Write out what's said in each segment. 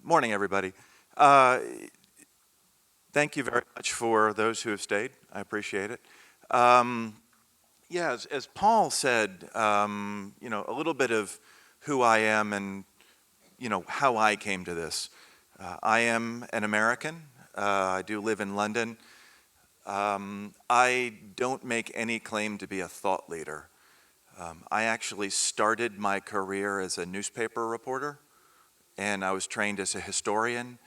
Morning, everybody. Uh, Thank you very much for those who have stayed. I appreciate it. Yeah, as Paul said, a little bit of who I am and, how I came to this. I am an American. I do live in London. I don't make any claim to be a thought leader. I actually started my career as a newspaper reporter, and I was trained as a historian,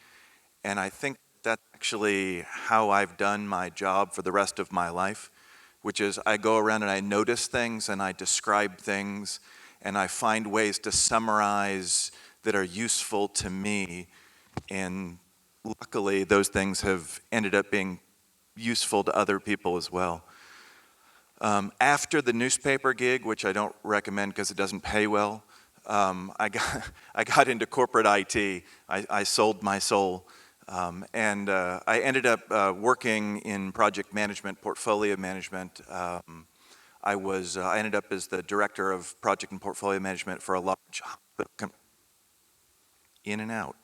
and I think that's actually how I've done my job for the rest of my life, which is I go around and I notice things and I describe things and I find ways to summarize that are useful to me, and luckily those things have ended up being useful to other people as well. After the newspaper gig, which I don't recommend because it doesn't pay well, I got into corporate IT. I sold my soul. And I ended up working in project management, portfolio management. I ended up as the director of project and portfolio management for a large hospital in and out.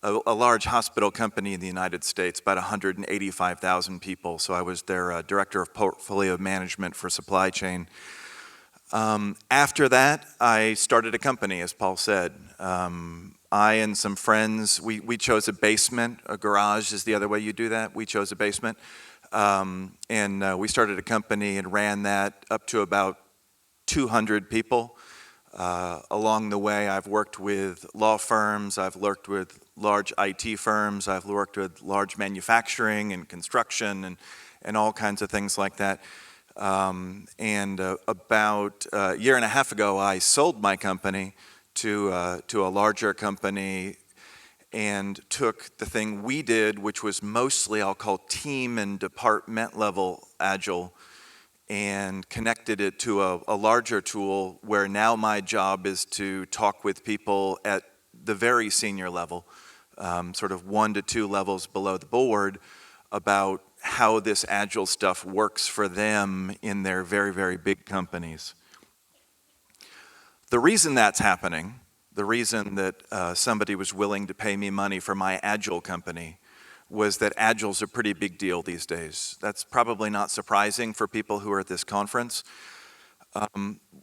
A large hospital company in the United States, about 185,000 people. So I was their director of portfolio management for supply chain. After that, I started a company, as Paul said. I and some friends, we chose a basement. A garage is the other way you do that. We chose a basement. And we started a company and ran that up to about 200 people. Along the way, I've worked with law firms, I've worked with large IT firms, I've worked with large manufacturing and construction and all kinds of things like that. About a year and a half ago, I sold my company to a larger company and took the thing we did, which was mostly, I'll call team and department level Agile, and connected it to a larger tool where now my job is to talk with people at the very senior level, sort of 1 to 2 levels below the board, about how this Agile stuff works for them in their very, very big companies. The reason that's happening, the reason that somebody was willing to pay me money for my Agile company, was that Agile's a pretty big deal these days. That's probably not surprising for people who are at this conference.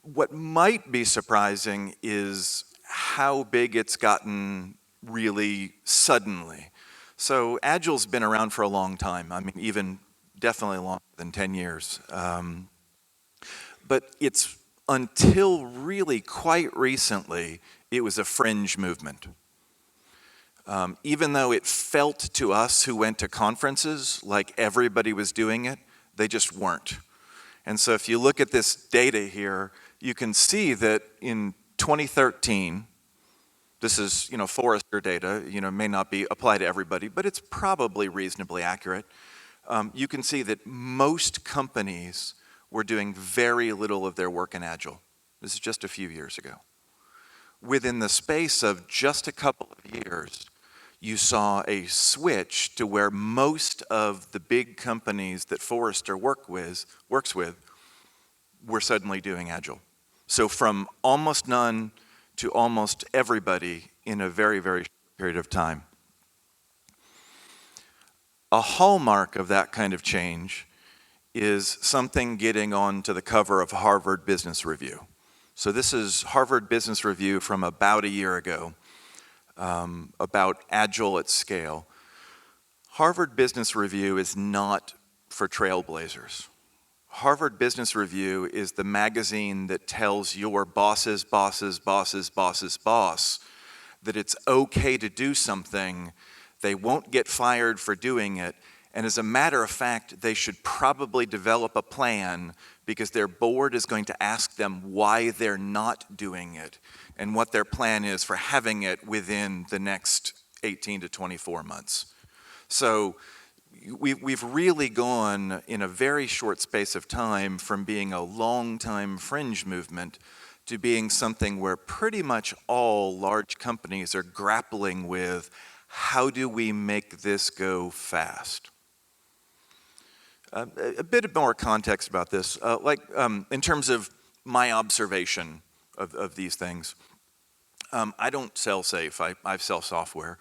What might be surprising is how big it's gotten really suddenly. So Agile's been around for a long time. I mean, even definitely longer than 10 years. But it's until really quite recently, it was a fringe movement. Even though it felt to us who went to conferences like everybody was doing it, they just weren't. And so if you look at this data here, you can see that in 2013, this is, Forrester data, may not be applied to everybody, but it's probably reasonably accurate. You can see that most companies were doing very little of their work in Agile. This is just a few years ago. Within the space of just a couple of years, you saw a switch to where most of the big companies that Forrester works with were suddenly doing Agile. So from almost none to almost everybody in a very, very short period of time. A hallmark of that kind of change is something getting onto the cover of Harvard Business Review. So this is Harvard Business Review from about a year ago, about Agile at scale. Harvard Business Review is not for trailblazers. Harvard Business Review is the magazine that tells your boss's boss's boss's boss's boss that it's okay to do something, they won't get fired for doing it, and as a matter of fact, they should probably develop a plan because their board is going to ask them why they're not doing it and what their plan is for having it within the next 18 to 24 months. So we've really gone in a very short space of time from being a long-time fringe movement to being something where pretty much all large companies are grappling with how do we make this go fast? A bit more context about this, in terms of my observation of these things. I don't sell safe, I sell software.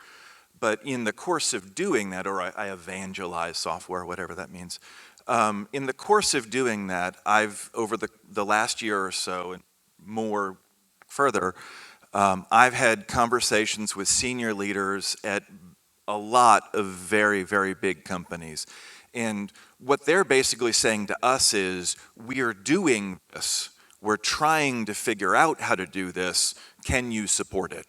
But in the course of doing that, or I evangelize software, whatever that means, in the course of doing that, I've, over the last year or so, and more further, I've had conversations with senior leaders at a lot of very, very big companies. And what they're basically saying to us is, we are doing this. We're trying to figure out how to do this. Can you support it?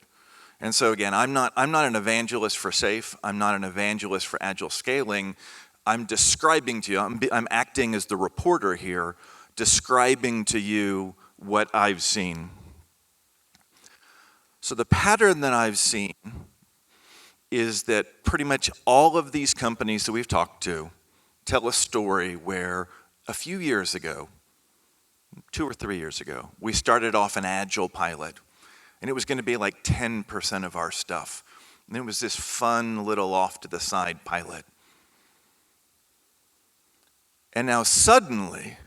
And so again, I'm not an evangelist for SAFe. I'm not an evangelist for agile scaling. I'm describing to you, I'm acting as the reporter here, describing to you what I've seen. So the pattern that I've seen is that pretty much all of these companies that we've talked to tell a story where a few years ago, 2 or 3 years ago, we started off an agile pilot. And it was going to be like 10% of our stuff. And it was this fun little off to the side pilot. And now suddenly,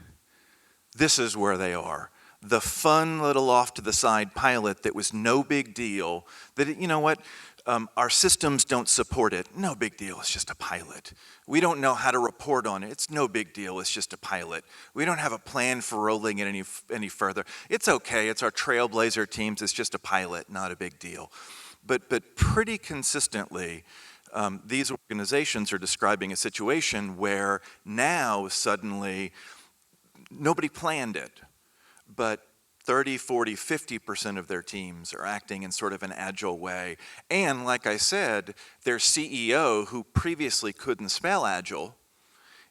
this is where they are. The fun little off to the side pilot that was no big deal, that, you know what, our systems don't support it. No big deal, it's just a pilot. We don't know how to report on it. It's no big deal, it's just a pilot. We don't have a plan for rolling it any further. It's okay, it's our trailblazer teams, it's just a pilot, not a big deal. But pretty consistently, these organizations are describing a situation where now suddenly, nobody planned it, but 30, 40, 50% of their teams are acting in sort of an agile way. And like I said, their CEO, who previously couldn't spell agile,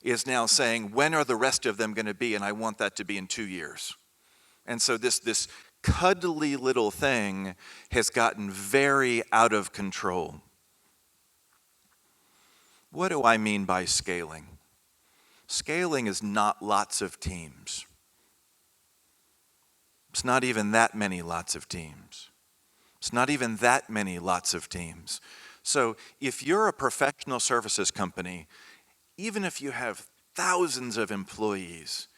is now saying, when are the rest of them going to be? And I want that to be in 2 years. And so this cuddly little thing has gotten very out of control. What do I mean by scaling? Scaling is not lots of teams. It's not even that many lots of teams. It's not even that many lots of teams. So if you're a professional services company, even if you have thousands of employees,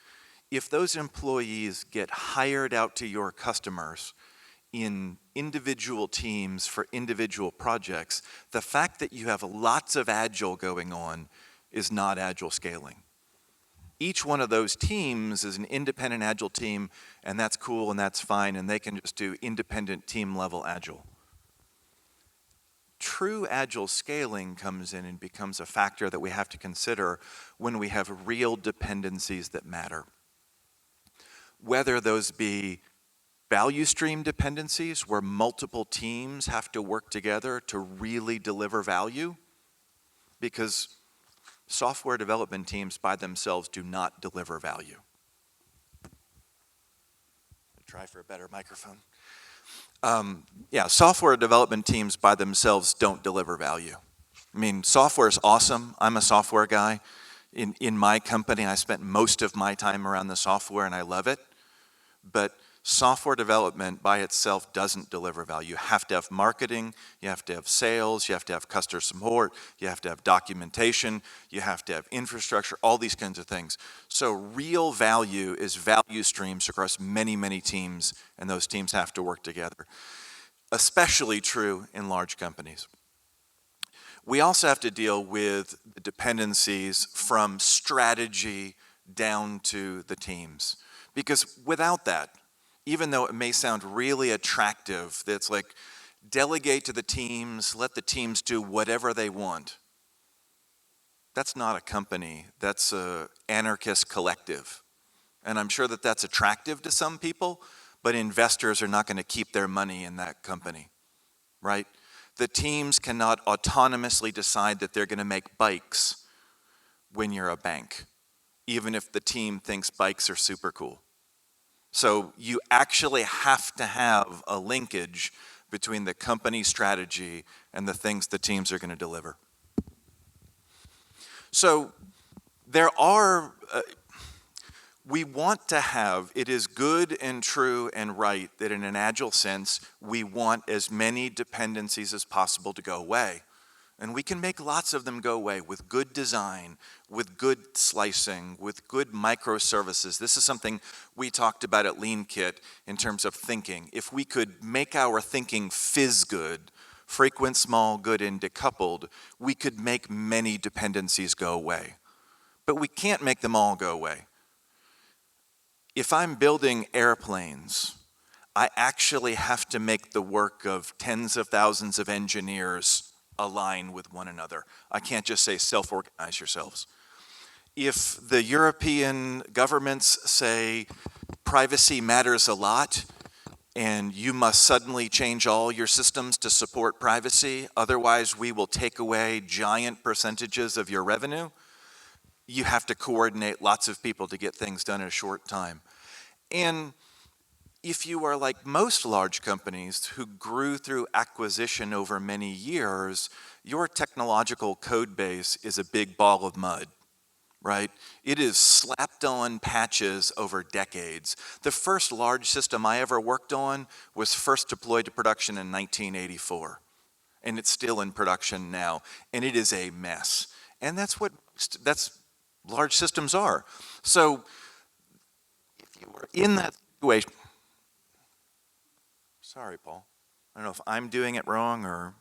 if those employees get hired out to your customers in individual teams for individual projects, the fact that you have lots of agile going on is not agile scaling. Each one of those teams is an independent agile team, and that's cool and that's fine, and they can just do independent team level agile. True agile scaling comes in and becomes a factor that we have to consider when we have real dependencies that matter. Whether those be value stream dependencies where multiple teams have to work together to really deliver value, because software development teams by themselves do not deliver value. Try for a better microphone. Software development teams by themselves don't deliver value. I mean, software is awesome. I'm a software guy. In my company, I spent most of my time around the software and I love it. But software development by itself doesn't deliver value. You have to have marketing, you have to have sales, you have to have customer support, you have to have documentation, you have to have infrastructure, all these kinds of things. So real value is value streams across many, many teams, and those teams have to work together. Especially true in large companies. We also have to deal with the dependencies from strategy down to the teams. Because without that, even though it may sound really attractive, that's like delegate to the teams, let the teams do whatever they want. That's not a company, that's an anarchist collective. And I'm sure that that's attractive to some people, but investors are not going to keep their money in that company, right? The teams cannot autonomously decide that they're going to make bikes when you're a bank, even if the team thinks bikes are super cool. So you actually have to have a linkage between the company strategy and the things the teams are going to deliver. So there are, we want to have, it is good and true and right that in an agile sense, we want as many dependencies as possible to go away. And we can make lots of them go away with good design, with good slicing, with good microservices. This is something we talked about at Lean Kit in terms of thinking. If we could make our thinking fizz good, frequent, small, good, and decoupled, we could make many dependencies go away. But we can't make them all go away. If I'm building airplanes, I actually have to make the work of tens of thousands of engineers align with one another. I can't just say self-organize yourselves. If the European governments say privacy matters a lot and you must suddenly change all your systems to support privacy, otherwise we will take away giant percentages of your revenue, you have to coordinate lots of people to get things done in a short time. And if you are like most large companies who grew through acquisition over many years, your technological code base is a big ball of mud, right? It is slapped on patches over decades. The first large system I ever worked on was first deployed to production in 1984, and it's still in production now, and it is a mess. And that's large systems are. So if you were in that situation, sorry, Paul. I don't know if I'm doing it wrong or...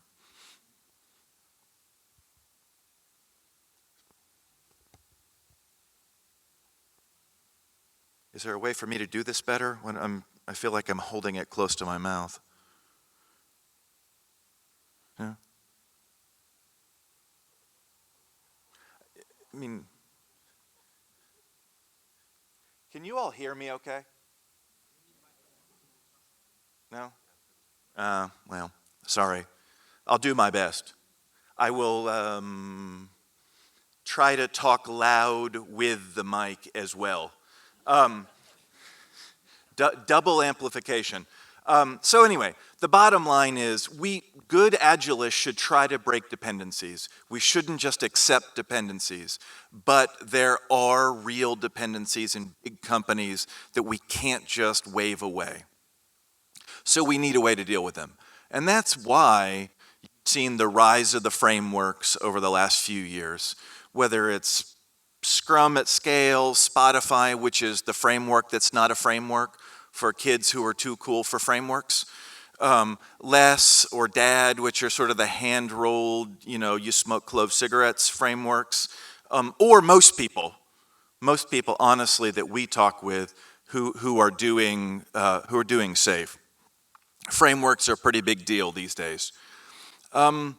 Is there a way for me to do this better when I feel like I'm holding it close to my mouth? Yeah. I mean, can you all hear me okay? No? Well, sorry. I'll do my best. I will try to talk loud with the mic as well. Double amplification. So anyway, the bottom line is good Agilists should try to break dependencies. We shouldn't just accept dependencies, but there are real dependencies in big companies that we can't just wave away. So we need a way to deal with them. And that's why you've seen the rise of the frameworks over the last few years, whether it's Scrum at Scale, Spotify, which is the framework that's not a framework for kids who are too cool for frameworks, Less or Dad, which are sort of the hand-rolled, you smoke clove cigarettes frameworks, or most people honestly that we talk with who are doing safe. Frameworks are a pretty big deal these days. There's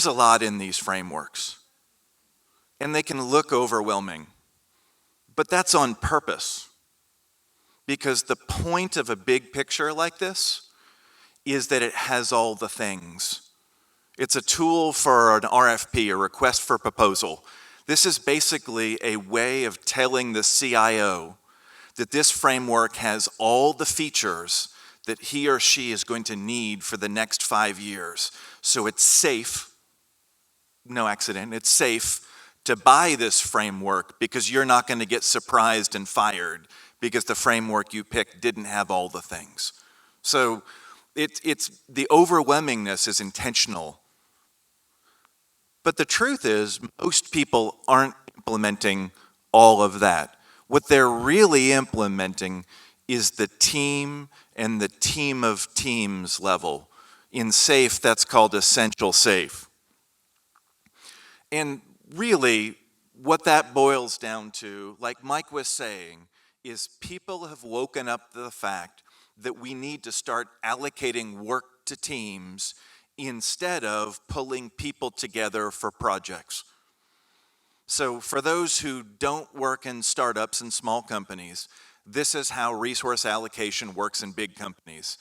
a lot in these frameworks, and they can look overwhelming, but that's on purpose, because the point of a big picture like this is that it has all the things. It's a tool for an RFP, a request for proposal. This is basically a way of telling the CIO that this framework has all the features that he or she is going to need for the next 5 years. So it's safe, no accident, it's safe to buy this framework because you're not going to get surprised and fired because the framework you picked didn't have all the things. So it's the overwhelmingness is intentional. But the truth is, most people aren't implementing all of that. What they're really implementing is the team and the team of teams level. In SAFE, that's called essential safe. And really, what that boils down to, like Mike was saying, is people have woken up to the fact that we need to start allocating work to teams instead of pulling people together for projects. So for those who don't work in startups and small companies, this is how resource allocation works in big companies.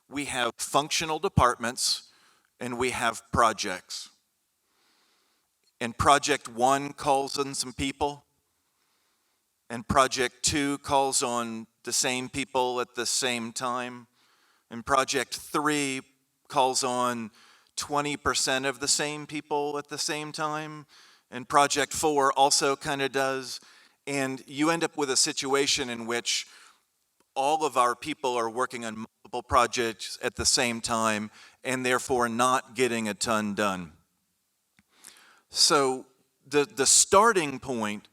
We have functional departments and we have projects. And project 1 calls on some people, and project 2 calls on the same people at the same time, and project 3 calls on 20% of the same people at the same time, and project 4 also kind of does, and you end up with a situation in which all of our people are working on multiple multiple projects at the same time and therefore not getting a ton done. So the starting point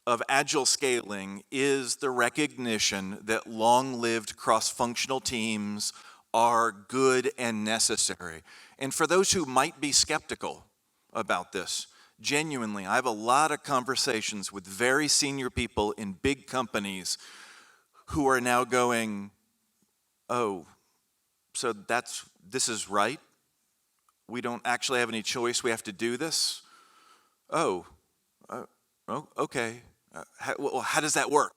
of agile scaling is the recognition that long-lived cross-functional teams are good and necessary. And for those who might be skeptical about this, genuinely, I have a lot of conversations with very senior people in big companies who are now going, oh, so this is right? We don't actually have any choice, we have to do this? Oh, okay. How does that work?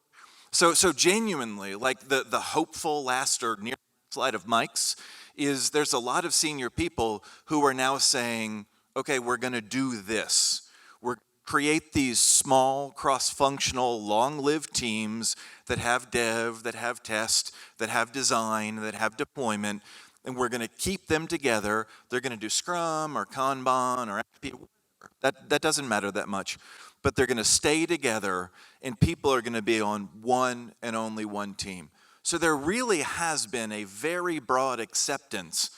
So genuinely, like the hopeful last or near slide of Mike's is there's a lot of senior people who are now saying, okay, we're gonna do this. We're create these small, cross-functional, long-lived teams that have dev, that have test, that have design, that have deployment, and we're gonna keep them together. They're gonna do Scrum or Kanban or FP, that doesn't matter that much. But they're gonna stay together and people are gonna be on one and only one team. So there really has been a very broad acceptance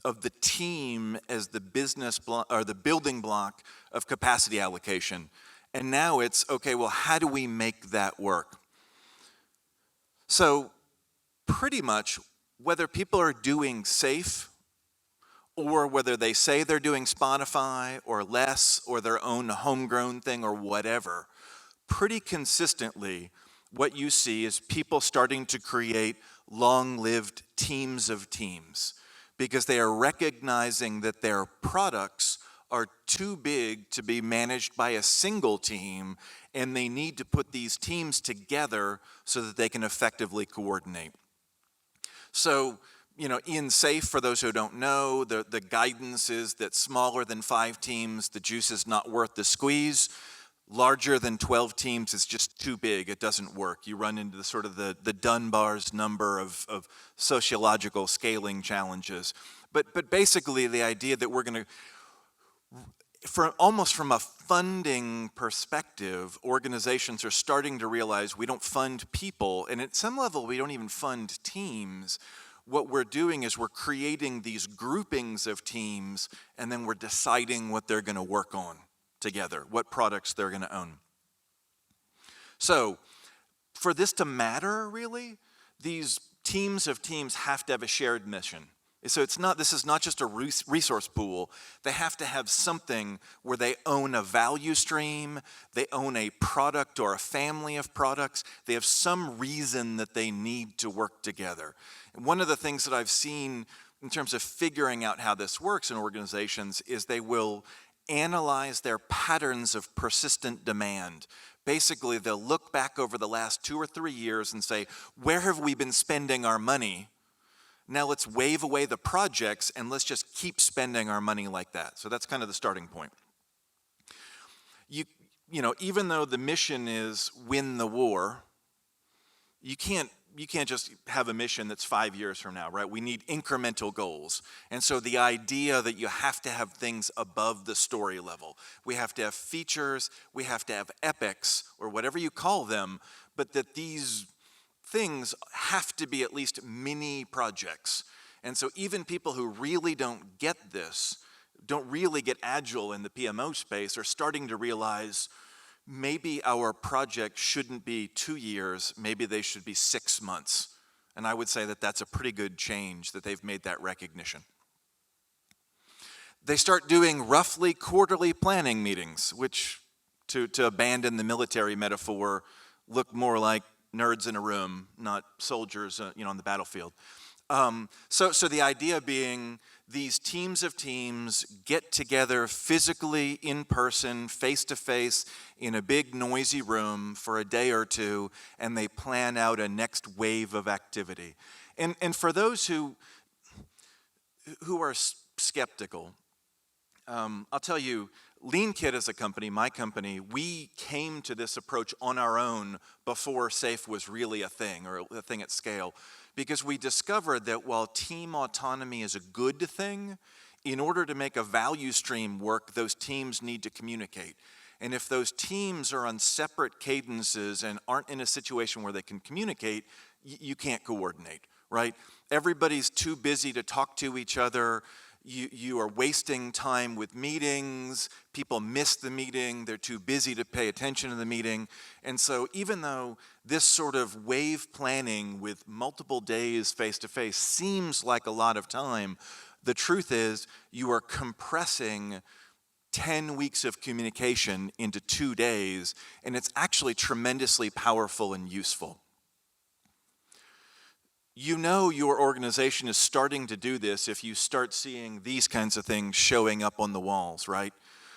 of the team as the business block or the building block of capacity allocation. And now it's, okay, well, how do we make that work? So pretty much whether people are doing SAFe or whether they say they're doing Spotify or less or their own homegrown thing or whatever, pretty consistently what you see is people starting to create long-lived teams of teams because they are recognizing that their products are too big to be managed by a single team and they need to put these teams together so that they can effectively coordinate. So, you know, in SAFe, for those who don't know, the guidance is that smaller than 5 teams, the juice is not worth the squeeze. Larger than 12 teams is just too big, it doesn't work. You run into the sort of the Dunbar's number of sociological scaling challenges. But basically the idea that we're gonna, almost from a funding perspective, organizations are starting to realize we don't fund people, and at some level we don't even fund teams. What we're doing is we're creating these groupings of teams and then we're deciding what they're gonna work on together, what products they're gonna own. So for this to matter, really, these teams of teams have to have a shared mission. So this is not just a resource pool. They have to have something where they own a value stream, they own a product or a family of products, they have some reason that they need to work together. And one of the things that I've seen in terms of figuring out how this works in organizations is they will analyze their patterns of persistent demand. Basically, they'll look back over the last 2 or 3 years and say, where have we been spending our money? Now let's wave away the projects and let's just keep spending our money like that. So that's kind of the starting point. You know, even though the mission is win the war, you can't just have a mission that's 5 years from now, right? We need incremental goals. And so the idea that you have to have things above the story level. We have to have features, we have to have epics, or whatever you call them, but that these things have to be at least mini projects. And so even people who really don't get this, don't really get agile in the PMO space, are starting to realize maybe our project shouldn't be 2 years, maybe they should be 6 months. And I would say that that's a pretty good change, that they've made that recognition. They start doing roughly quarterly planning meetings, which, to abandon the military metaphor, look more like nerds in a room, not soldiers, on the battlefield. So the idea being these teams of teams get together physically, in person, face to face, in a big noisy room for a day or two, and they plan out a next wave of activity. And for those who are skeptical, I'll tell you, Lean Kit as a company, my company, we came to this approach on our own before SAFe was really a thing, or a thing at scale, because we discovered that while team autonomy is a good thing, in order to make a value stream work, those teams need to communicate. And if those teams are on separate cadences and aren't in a situation where they can communicate, you can't coordinate, right? everybody's too busy to talk to each other. You are wasting time with meetings. People miss the meeting. They're too busy to pay attention to the meeting. And so even though this sort of wave planning with multiple days face-to-face seems like a lot of time, the truth is you are compressing 10 weeks of communication into 2 days, and it's actually tremendously powerful and useful. You know your organization is starting to do this if you start seeing these kinds of things showing up on the walls, right?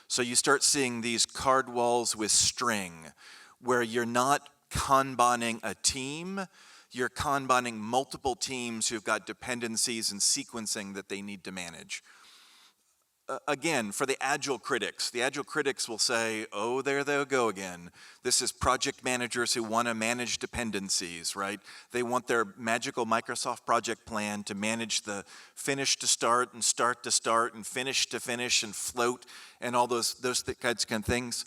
So you start seeing these card walls with string, where you're not Kanbaning a team, you're Kanbaning multiple teams who've got dependencies and sequencing that they need to manage. Again, for the Agile critics will say, oh, there they'll go again. This is project managers who want to manage dependencies, right? They want their magical Microsoft project plan to manage the finish to start and start to start and finish to finish and float and all those kinds of things.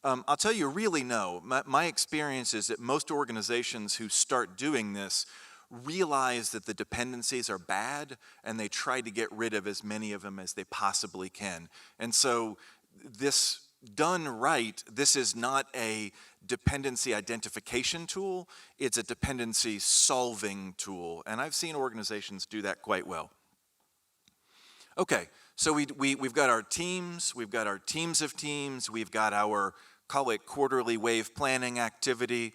I'll tell you, really no. My experience is that most organizations who start doing this realize that the dependencies are bad and they try to get rid of as many of them as they possibly can. And so this done right, this is not a dependency identification tool, it's a dependency solving tool. And I've seen organizations do that quite well. Okay, so we've got our teams, we've got our teams of teams, we've got our, call it quarterly wave planning activity.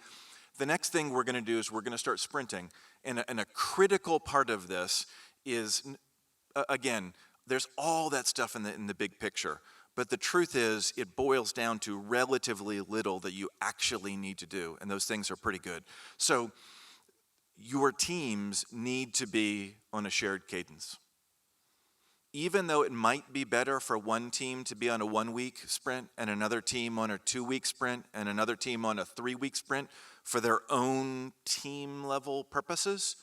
The next thing we're going to do is we're going to start sprinting. And a critical part of this is, again, there's all that stuff in the big picture. But the truth is, it boils down to relatively little that you actually need to do. And those things are pretty good. So your teams need to be on a shared cadence. Even though it might be better for one team to be on a 1-week sprint and another team on a 2-week sprint and another team on a 3-week sprint for their own team level purposes,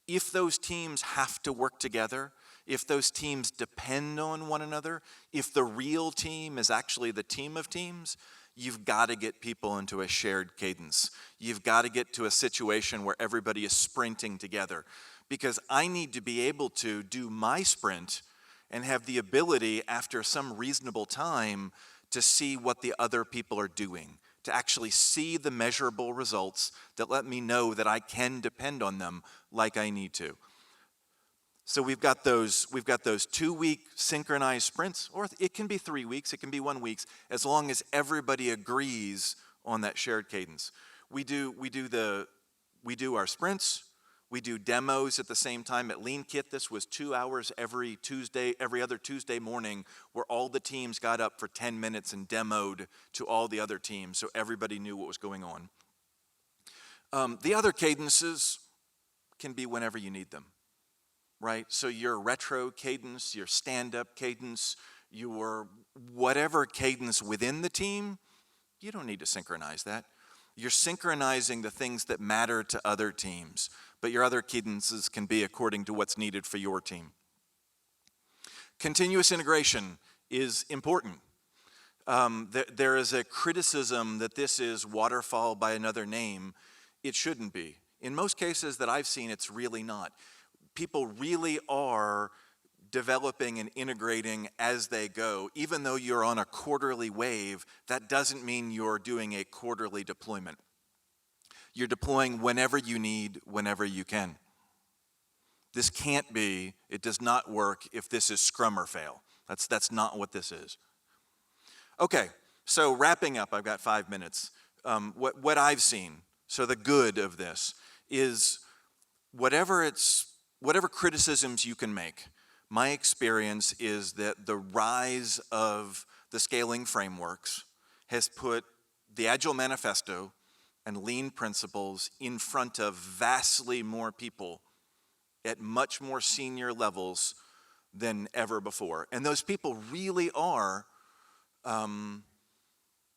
if those teams have to work together, if those teams depend on one another, if the real team is actually the team of teams, you've got to get people into a shared cadence. You've got to get to a situation where everybody is sprinting together. Because I need to be able to do my sprint and have the ability, after some reasonable time, to see what the other people are doing, to actually see the measurable results that let me know that I can depend on them like I need to. So we've got those 2-week synchronized sprints, or it can be 3 weeks, it can be 1 week, as long as everybody agrees on that shared cadence. We do our sprints. We do demos at the same time. At Lean Kit, this was 2 hours every other Tuesday morning, where all the teams got up for 10 minutes and demoed to all the other teams so everybody knew what was going on. The other cadences can be whenever you need them, right? So your retro cadence, your stand-up cadence, your whatever cadence within the team, you don't need to synchronize that. You're synchronizing the things that matter to other teams, but your other cadences can be according to what's needed for your team. Continuous integration is important. There is a criticism that this is waterfall by another name. It shouldn't be. In most cases that I've seen, it's really not. People really are developing and integrating as they go. Even though you're on a quarterly wave, that doesn't mean you're doing a quarterly deployment. You're deploying whenever you need, whenever you can. This can't be, it does not work if this is Scrum or fail. That's not what this is. Okay, so wrapping up, I've got 5 minutes. What I've seen, so the good of this is whatever criticisms you can make, my experience is that the rise of the scaling frameworks has put the Agile Manifesto and Lean principles in front of vastly more people at much more senior levels than ever before. And those people really are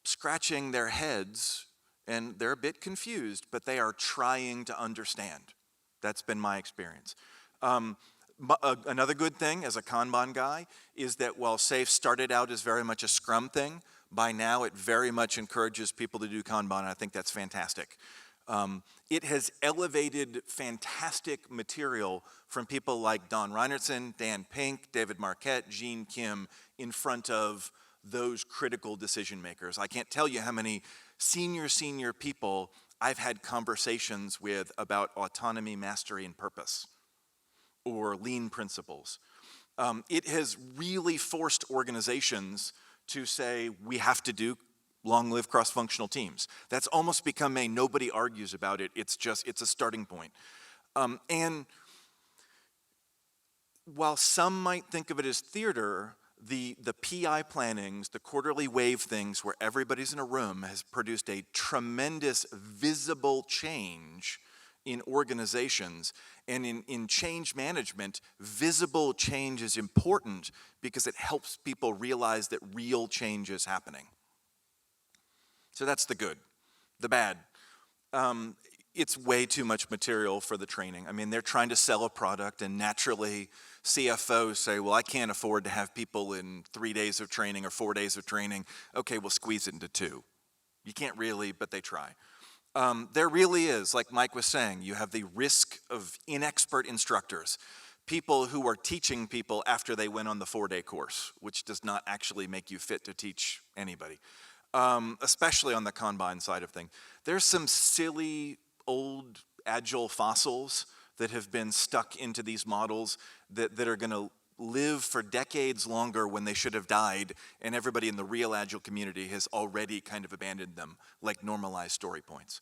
scratching their heads, and they're a bit confused, but they are trying to understand. That's been my experience. Another good thing as a Kanban guy is that while SAFe started out as very much a Scrum thing, by now it very much encourages people to do Kanban, and I think that's fantastic. It has elevated fantastic material from people like Don Reinertsen, Dan Pink, David Marquette, Gene Kim in front of those critical decision makers. I can't tell you how many senior people I've had conversations with about autonomy, mastery, and purpose, or lean principles. It has really forced organizations to say, we have to do long-lived cross-functional teams. That's almost become nobody argues about it. It's a starting point. And while some might think of it as theater, the PI plannings, the quarterly wave things where everybody's in a room has produced a tremendous visible change in organizations. And in change management, visible change is important because it helps people realize that real change is happening. So that's the good. The bad, it's way too much material for the training. I mean, they're trying to sell a product, and naturally CFOs say, well, I can't afford to have people in 3 days of training or 4 days of training. Okay, we'll squeeze it into 2. You can't really, but they try. There really is, like Mike was saying, you have the risk of inexpert instructors, people who are teaching people after they went on the 4-day course, which does not actually make you fit to teach anybody. Especially on the Kanban side of things. There's some silly old agile fossils that have been stuck into these models that are going to live for decades longer when they should have died, and everybody in the real agile community has already kind of abandoned them, like normalized story points.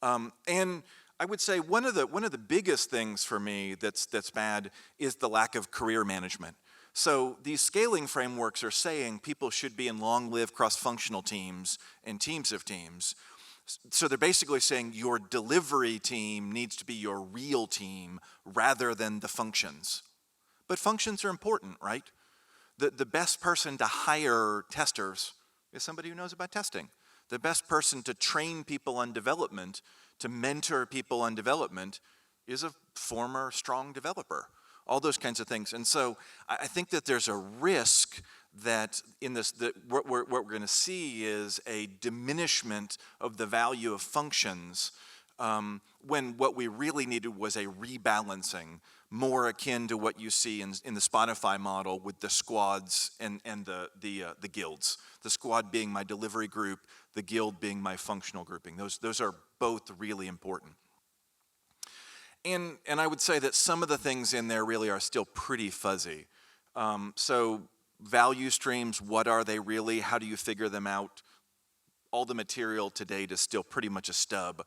And I would say one of the biggest things for me that's bad is the lack of career management. So these scaling frameworks are saying people should be in long-lived cross-functional teams and teams of teams. So they're basically saying your delivery team needs to be your real team rather than the functions. But functions are important, right? The best person to hire testers is somebody who knows about testing. The best person to train people on development, to mentor people on development, is a former strong developer. All those kinds of things. And so I think that there's a risk that in this, that what we're going to see is a diminishment of the value of functions when what we really needed was a rebalancing, more akin to what you see in the Spotify model with the squads and the guilds. The squad being my delivery group, the guild being my functional grouping. Those are both really important. And I would say that some of the things in there really are still pretty fuzzy. So value streams, what are they really? How do you figure them out? All the material to date is still pretty much a stub.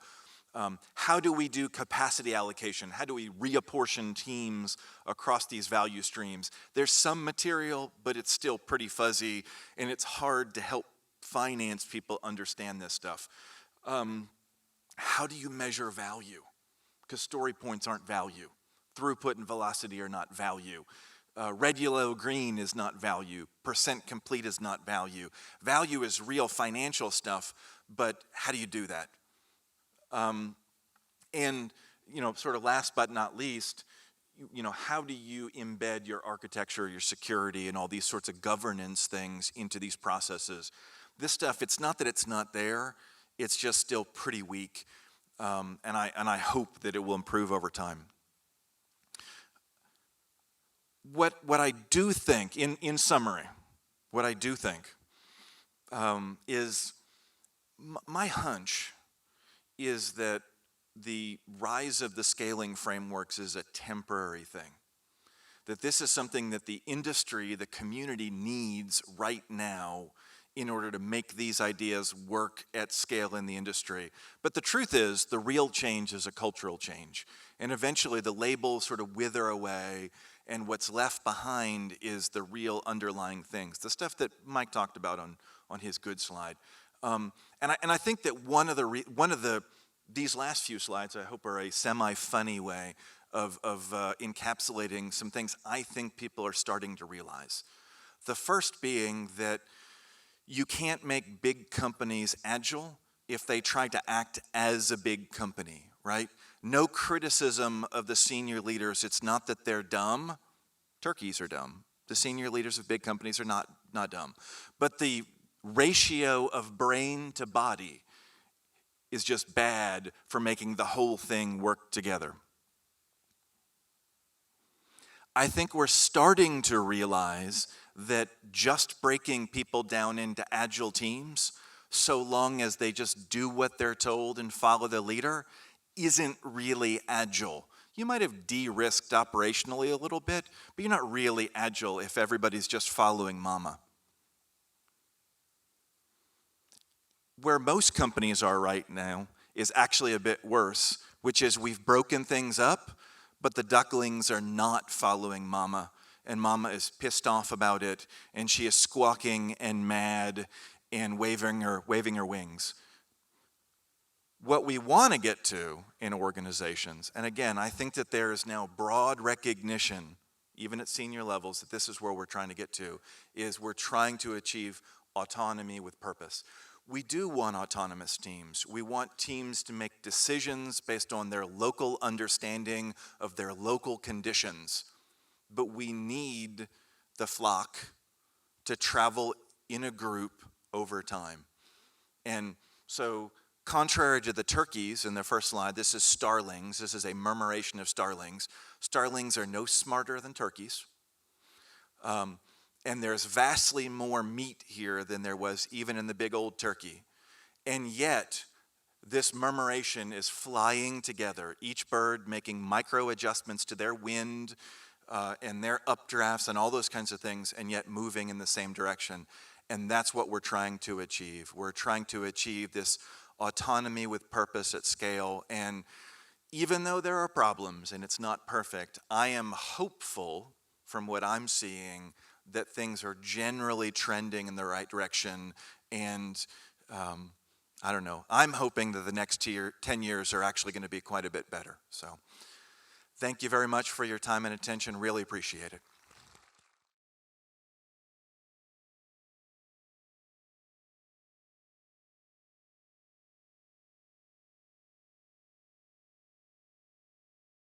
How do we do capacity allocation? How do we reapportion teams across these value streams? There's some material, but it's still pretty fuzzy, and it's hard to help finance people understand this stuff. How do you measure value? Because story points aren't value. Throughput and velocity are not value. Red, yellow, green is not value. Percent complete is not value. Value is real financial stuff, but how do you do that? And, sort of last but not least, how do you embed your architecture, your security, and all these sorts of governance things into these processes? This stuff, it's not that it's not there, it's just still pretty weak. And I hope that it will improve over time. What I do think, in summary, what I do think is my hunch is that the rise of the scaling frameworks is a temporary thing. That this is something that the industry, the community needs right now in order to make these ideas work at scale in the industry. But the truth is, the real change is a cultural change. And eventually the labels sort of wither away, and what's left behind is the real underlying things. The stuff that Mike talked about on his good slide. And I think that one of these last few slides, I hope, are a semi-funny way of encapsulating some things I think people are starting to realize. The first being that you can't make big companies agile if they try to act as a big company, right? No criticism of the senior leaders. It's not that they're dumb. Turkeys are dumb. The senior leaders of big companies are not dumb. But the ratio of brain to body is just bad for making the whole thing work together. I think we're starting to realize that just breaking people down into agile teams, so long as they just do what they're told and follow the leader, isn't really agile. You might have de-risked operationally a little bit, but you're not really agile if everybody's just following mama. Where most companies are right now is actually a bit worse, which is we've broken things up, but the ducklings are not following mama, and mama is pissed off about it, and she is squawking and mad and waving her wings. What we want to get to in organizations, and again, I think that there is now broad recognition, even at senior levels, that this is where we're trying to get to, is we're trying to achieve autonomy with purpose. We do want autonomous teams. We want teams to make decisions based on their local understanding of their local conditions. But we need the flock to travel in a group over time. And so, contrary to the turkeys in the first slide, this is starlings. This is a murmuration of starlings. Starlings are no smarter than turkeys. And there's vastly more meat here than there was even in the big old turkey. And yet, this murmuration is flying together, each bird making micro adjustments to their wind and their updrafts and all those kinds of things, and yet moving in the same direction. And that's what we're trying to achieve. We're trying to achieve this autonomy with purpose at scale. And even though there are problems and it's not perfect, I am hopeful from what I'm seeing that things are generally trending in the right direction. And I don't know, I'm hoping that the next 10 years are actually going to be quite a bit better. So thank you very much for your time and attention. Really appreciate it.